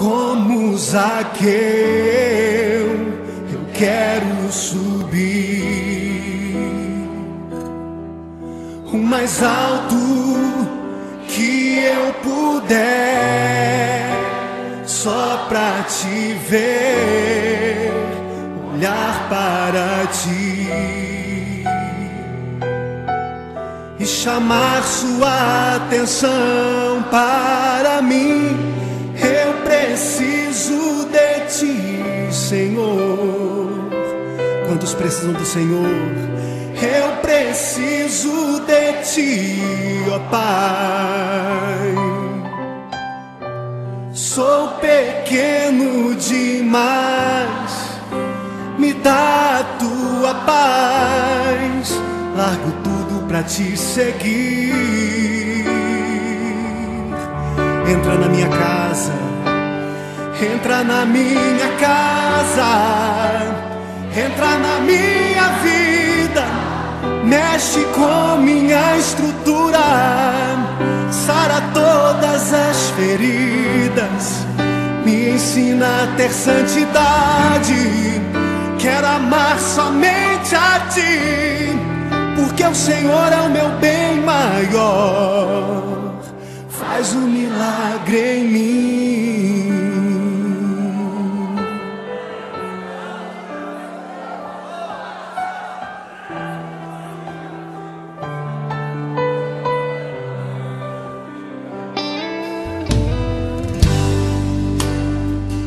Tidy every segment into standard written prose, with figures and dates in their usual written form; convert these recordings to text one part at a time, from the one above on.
Como Zaqueu, eu quero subir o mais alto que eu puder, só pra te ver, olhar para ti e chamar sua atenção para mim. Eu preciso de ti, Senhor. Quantos precisam do Senhor? Eu preciso de ti, ó Pai. Sou pequeno demais, me dá a tua paz. Largo tudo pra te seguir. Entra na minha casa, entra na minha casa, entra na minha vida, mexe com minha estrutura, sara todas as feridas, me ensina a ter santidade. Quero amar somente a ti, porque o Senhor é o meu bem maior. Faz um milagre em mim.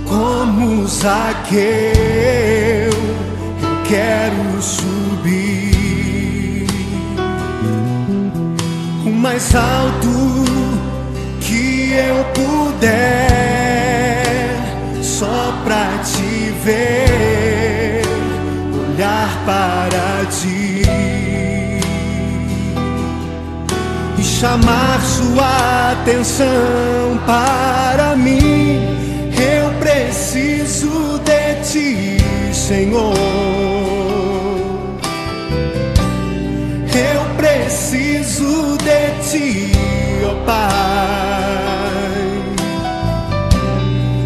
Como Zaqueu, eu quero subir o mais alto que eu puder, só pra te ver, olhar para ti e chamar sua atenção para mim. Eu preciso de ti, Senhor. Eu preciso de ti, ó Pai.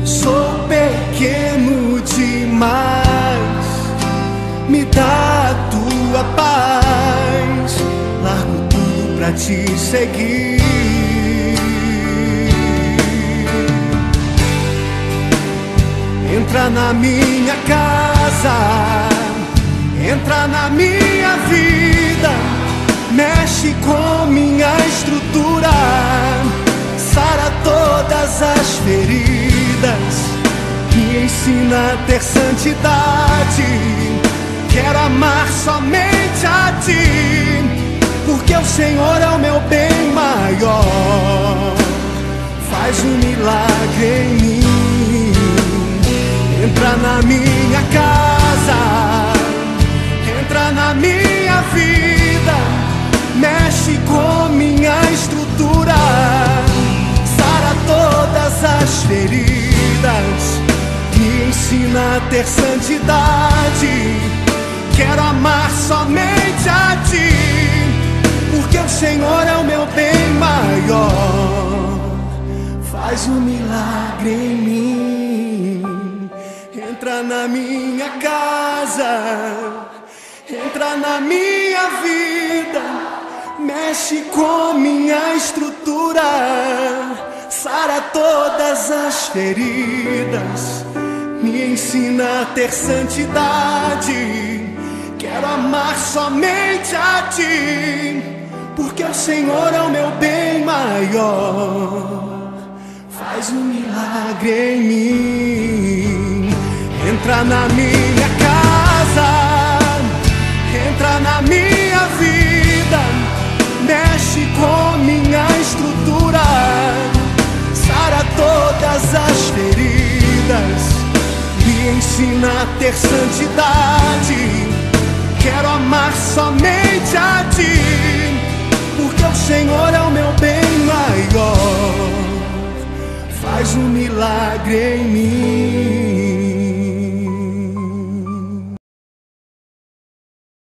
Sou pequeno demais, me dá a tua paz. Largo tudo pra te seguir. Entra na minha casa, entra na minha vida, mexe com minha estrutura, sara todas as feridas, me ensina a ter santidade. Quero amar somente a ti, porque o Senhor é o meu bem maior. Faz um milagre em mim. Entra na minha casa, entra na minha vida, mexe com minha estrutura, sara todas as feridas, me ensina a ter santidade. Quero amar somente a ti, porque o Senhor é o meu bem maior. Faz um milagre em mim. Entra na minha casa, entra na minha vida, mexe com minha estrutura, sara todas as feridas, me ensina a ter santidade. Quero amar somente a ti, porque o Senhor é o meu bem maior. Faz um milagre em mim. Entra na minha casa, entra na minha vida, mexe com minha estrutura, sara todas as feridas, me ensina a ter santidade. Quero amar somente a ti, porque o Senhor é o meu bem maior. Faz um milagre em mim.